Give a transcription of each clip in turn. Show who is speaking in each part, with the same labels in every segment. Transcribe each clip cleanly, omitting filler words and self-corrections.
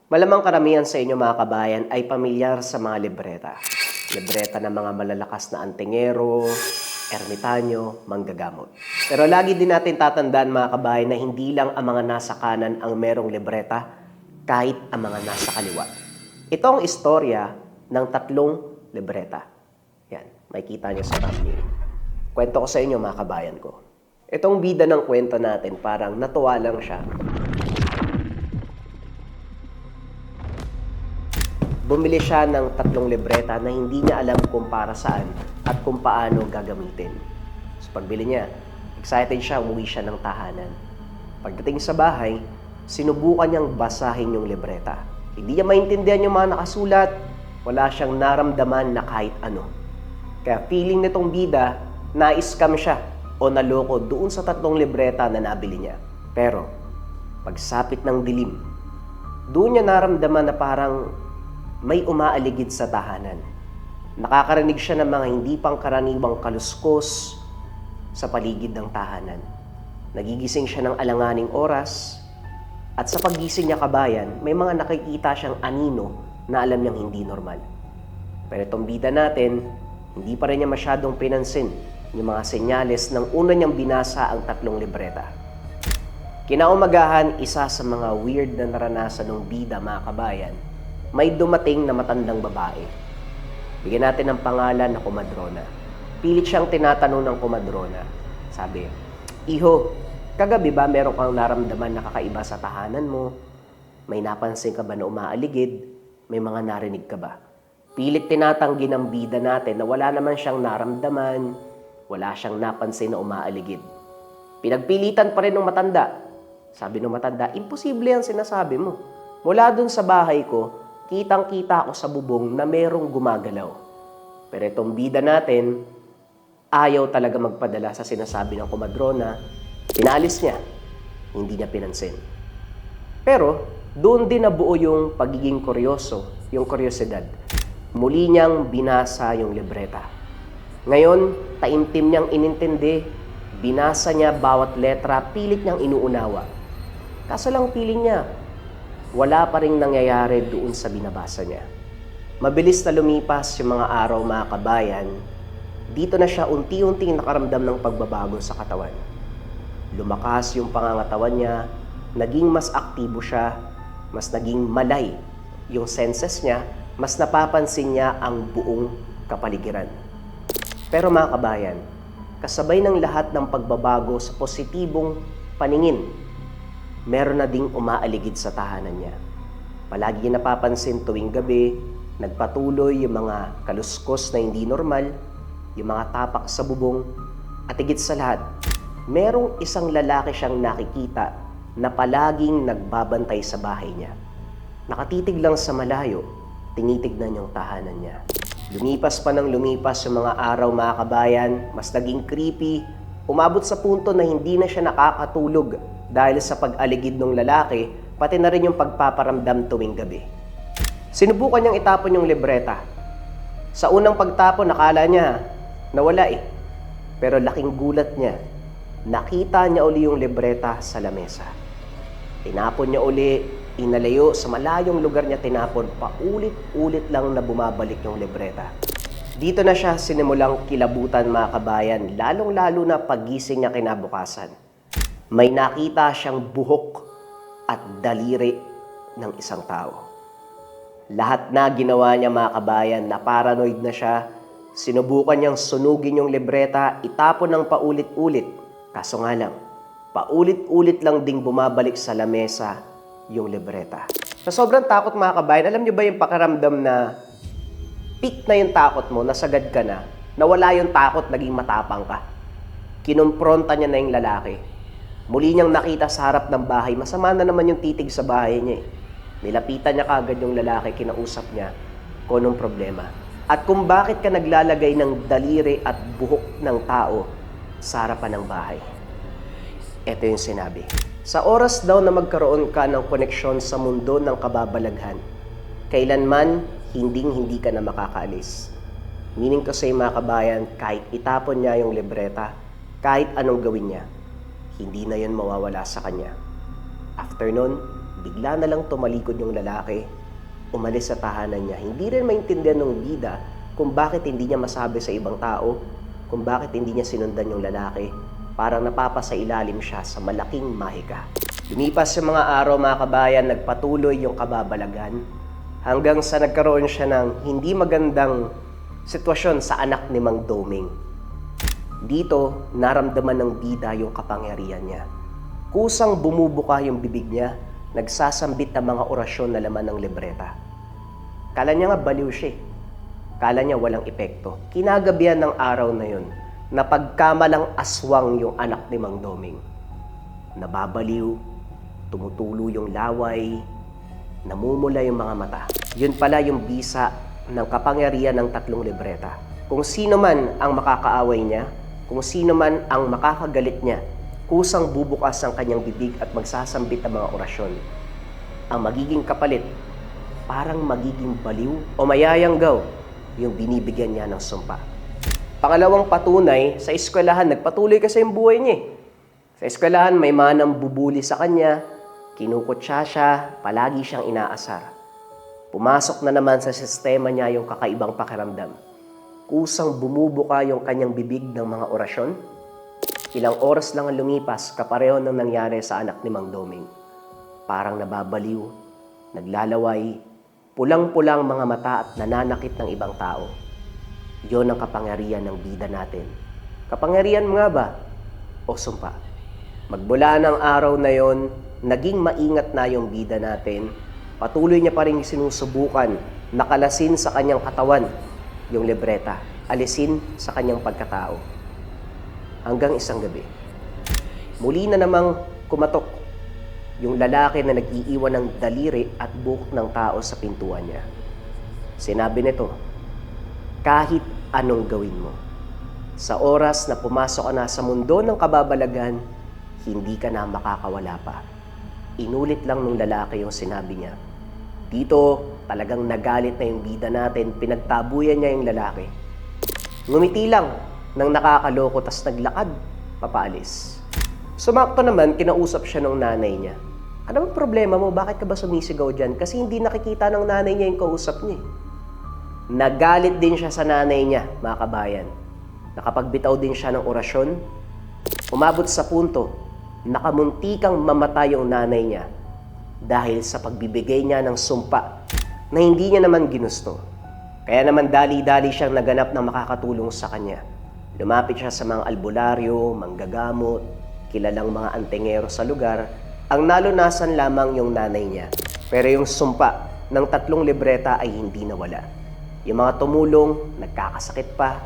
Speaker 1: Malamang karamihan sa inyo mga kabayan ay pamilyar sa mga libreta. Libreta ng mga malalakas na antingero, ermitanyo, manggagamot. Pero lagi din natin tatandaan mga kabayan na hindi lang ang mga nasa kanan ang merong libreta, kahit ang mga nasa kaliwa. Ito ang istorya ng 3 libreta. Yan, makikita nyo sa thumbnail. Kwento ko sa inyo mga kabayan ko. Itong bida ng kwento natin parang natuwa lang siya. Bumili siya ng 3 libreta na hindi niya alam kung para saan at kung paano gagamitin. So pagbili niya, excited siya, umuwi siya ng tahanan. Pagdating sa bahay, sinubukan niyang basahin yung libreta. Hindi niya maintindihan yung mga nakasulat, wala siyang naramdaman na kahit ano. Kaya feeling nitong bida, na-scam siya o naloko doon sa 3 libreta na nabili niya. Pero, pagsapit ng dilim, doon niya naramdaman na parang may umaaligid sa tahanan. Nakakarinig siya ng mga hindi pangkaraniwang kaluskos sa paligid ng tahanan. Nagigising siya ng alanganing oras at sa paggising niya kabayan, may mga nakikita siyang anino na alam niyang hindi normal. Pero itong bida natin, hindi pa rin niya masyadong pinansin yung mga senyales ng una niyang binasa ang 3 libreta. Kinaumagahan, isa sa mga weird na naranasan ng bida mga kabayan, may dumating na matandang babae. Bigyan natin ng pangalan na Komadrona. Pilit siyang tinatanong ng Komadrona. Sabi, "Iho, kagabi ba meron kang naramdaman na kakaiba sa tahanan mo? May napansin ka ba na umaaligid? May mga narinig ka ba?" Pilit tinatanggi ng bida natin na wala naman siyang naramdaman, wala siyang napansin na umaaligid. Pinagpilitan pa rin ng matanda. Sabi ng matanda, "Imposible ang sinasabi mo. Mula dun sa bahay ko, kitang-kita ko sa bubong na merong gumagalaw." Pero itong bida natin, ayaw talaga magpadala sa sinasabi ng Komadrona. Pinalis niya. Hindi niya pinansin. Pero, doon din nabuo yung pagiging kuryoso, yung kuryosidad. Muli niyang binasa yung libreta. Ngayon, taimtim niyang inintindi, binasa niya bawat letra, pilit niyang inuunawa. Kaso lang feeling niya, wala pa rin nangyayari doon sa binabasa niya. Mabilis na lumipas yung mga araw mga kabayan, dito na siya unti-unting nakaramdam ng pagbabago sa katawan. Lumakas yung pangangatawan niya, naging mas aktibo siya, mas naging malay yung senses niya, mas napapansin niya ang buong kapaligiran. Pero mga kabayan, kasabay ng lahat ng pagbabago sa positibong paningin, meron na ding umaaligid sa tahanan niya. Palagi niya napapansin tuwing gabi, nagpatuloy yung mga kaluskos na hindi normal, yung mga tapak sa bubong, at higit sa lahat, merong isang lalaki siyang nakikita na palaging nagbabantay sa bahay niya. Nakatitig lang sa malayo, tinitignan yung tahanan niya. Lumipas pa ng lumipas yung mga araw mga kabayan, mas naging creepy, umabot sa punto na hindi na siya nakakatulog dahil sa pag-aligid ng lalaki, pati na rin yung pagpaparamdam tuwing gabi. Sinubukan niyang itapon yung libreta. Sa unang pagtapon, nakala niya nawala eh. Pero laking gulat niya, nakita niya uli yung libreta sa lamesa. Tinapon niya uli, inalayo sa malayong lugar niya tinapon, paulit-ulit lang na bumabalik yung libreta. Dito na siya sinimulang kilabutan mga kabayan, lalong-lalo na paggising niya kinabukasan. May nakita siyang buhok at daliri ng isang tao. Lahat na ginawa niya mga kabayan, na paranoid na siya. Sinubukan niyang sunugin yung libreta, itapon ng paulit-ulit. Kaso nga lang, paulit-ulit lang ding bumabalik sa lamesa yung libreta. Sa sobrang takot mga kabayan, alam niyo ba yung pakiramdam na peak na yung takot mo, nasagad ka na, nawala yung takot, naging matapang ka. Kinumpronta niya na yung lalaki. Muli niyang nakita sa harap ng bahay, masama na naman yung titig sa bahay niya eh. Nilapitan niya kaagad yung lalaki, kinausap niya kung anong problema. At kung bakit ka naglalagay ng daliri at buhok ng tao sa harapan ng bahay. Ito yung sinabi. Sa oras daw na magkaroon ka ng koneksyon sa mundo ng kababalaghan, kailanman hindi ka na makakaalis. Meaning to say mga kabayan, kahit itapon niya yung libreta, kahit anong gawin niya, hindi na yun mawawala sa kanya. After nun, Bigla na lang tumalikod yung lalaki, umalis sa tahanan niya. Hindi rin maintindihan ng bida kung bakit hindi niya masabi sa ibang tao, kung bakit hindi niya sinundan yung lalaki. Parang napapasailalim siya sa malaking mahika. Lumipas yung mga araw, mga kabayan, nagpatuloy yung kababalagan hanggang sa nagkaroon siya ng hindi magandang sitwasyon sa anak ni Mang Doming. Dito, naramdaman ng bida yung kapangyarihan niya. Kusang bumubuka yung bibig niya, nagsasambit ng mga orasyon na laman ng libreta. Kala niya nga baliw siya. Kala niya walang epekto. Kinagabihan ng araw na yun, napagkamalang aswang yung anak ni Mang Doming. Nababaliw, tumutulo yung laway, namumula yung mga mata. Yun pala yung bisa ng kapangyarihan ng 3 libreta. Kung sino man ang makakaaway niya, kung sino man ang makakagalit niya, kusang bubukas ang kanyang bibig at magsasambit ng mga orasyon. Ang magiging kapalit, parang magiging baliw o mayayanggaw yung binibigyan niya ng sumpa. Pangalawang patunay, sa eskwelahan, nagpatuloy kasi yung buhay niya. Sa eskwelahan, may mga nambubuli sa kanya, kinukutsa siya, palagi siyang inaasar. Pumasok na naman sa sistema niya yung kakaibang pakiramdam. Kusang bumubuka yung kanyang bibig ng mga orasyon. Ilang oras lang ang lumipas, kapareho ng nangyari sa anak ni Mang Doming. Parang nababaliw, naglalaway, pulang-pulang mga mata at nananakit ng ibang tao. Yon ang kapangyarihan ng bida natin. Kapangyarihan nga ba o sumpa? Magmula ng araw na yon, naging maingat na yung bida natin. Patuloy niya pa rin sinusubukan, nakalasin sa kanyang katawan yung libreta, alisin sa kanyang pagkatao. Hanggang isang gabi, muli na namang kumatok yung lalaki na nag-iiwan ng daliri at buhok ng tao sa pintuan niya. Sinabi nito, kahit anong gawin mo, sa oras na pumasok ka na sa mundo ng kababalagan, hindi ka na makakawala pa. Inulit lang nung lalaki yung sinabi niya. Dito, talagang nagalit na yung bida natin, pinagtabuyan niya yung lalaki. Ngumiti lang nang nakakaloko, tas naglakad, papaalis. Sumakto naman, kinausap siya ng nanay niya. Ano bang problema mo? Bakit ka ba sumisigaw dyan? Kasi hindi nakikita ng nanay niya yung kausap niya. Nagalit din siya sa nanay niya, mga kabayan. Nakapagbitaw din siya ng orasyon. Umabot sa punto, nakamuntikang mamatay yung nanay niya dahil sa pagbibigay niya ng sumpa na hindi niya naman ginusto. Kaya naman dali-dali siyang naganap ng makakatulong sa kanya. Lumapit siya sa mga albularyo, manggagamot, kilalang mga antingero sa lugar. Ang nalunasan lamang yung nanay niya. Pero yung sumpa ng 3 libreta ay hindi nawala. Yung mga tumulong, nagkakasakit pa,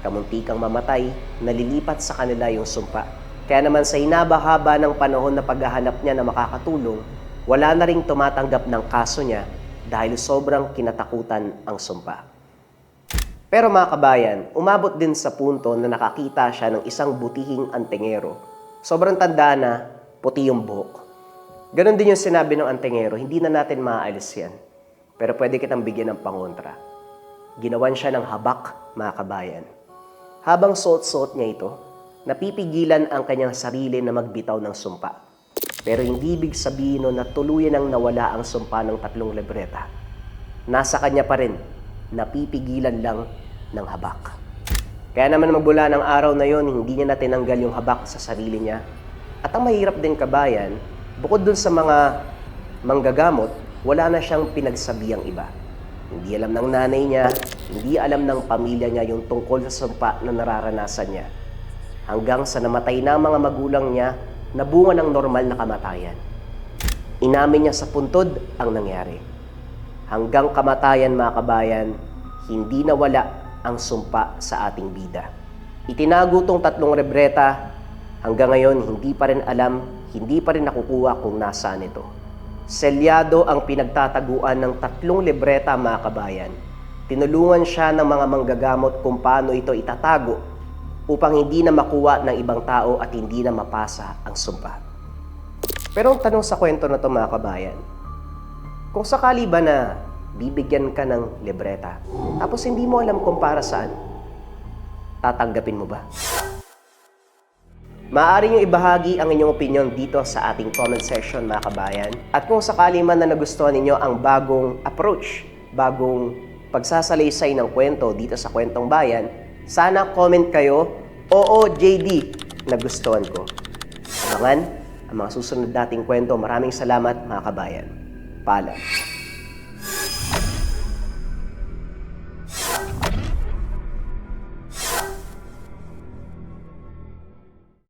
Speaker 1: kamuntikang mamatay, nalilipat sa kanila yung sumpa. Kaya naman sa hinaba-haba ng panahon na paghahanap niya na makakatulong, wala na ring tumatanggap ng kaso niya dahil sobrang kinatakutan ang sumpa. Pero mga kabayan, umabot din sa punto na nakakita siya ng isang butihing antingero. Sobrang tanda na, puti yung buhok. Ganon din yung sinabi ng antingero, hindi na natin maaalis yan. Pero pwede kitang bigyan ng pangontra. Ginawan siya ng habak, mga kabayan. Habang suot-suot niya ito, napipigilan ang kanyang sarili na magbitaw ng sumpa. Pero hindi ibig sabihin na tuluyan ang nawala ang sumpa ng 3 libreta. Nasa kanya pa rin, napipigilan lang ng habak. Kaya naman magmula ng araw na yon, hindi niya na tinanggal yung habak sa sarili niya. At ang mahirap din kabayan, bukod dun sa mga manggagamot, wala na siyang pinagsabihang iba. Hindi alam ng nanay niya, hindi alam ng pamilya niya yung tungkol sa sumpa na nararanasan niya. Hanggang sa namatay na ang mga magulang niya, na bunga ng normal na kamatayan. Inamin niya sa puntod ang nangyari. Hanggang kamatayan, mga kabayan, hindi nawala ang sumpa sa ating bida. Itinago tong 3 libreta, hanggang ngayon hindi pa rin alam, hindi pa rin nakukuha kung nasaan ito. Selyado ang pinagtataguan ng 3 libreta, mga kabayan. Tinulungan siya ng mga manggagamot kung paano ito itatago upang hindi na makuha ng ibang tao at hindi na mapasa ang sumpa. Pero ang tanong sa kwento na ito, mga kabayan, kung sakali ba na bibigyan ka ng libreta, tapos hindi mo alam kung para saan, tatanggapin mo ba? Maaari nyo ibahagi ang inyong opinion dito sa ating comment section mga kabayan. At kung sakali man na nagustuhan ninyo ang bagong approach, bagong pagsasalaysay ng kwento dito sa Kwentong Bayan, sana comment kayo, oo JD, nagustuhan ko. Abangan ang mga susunod nating kwento. Maraming salamat mga kabayan. Paalam.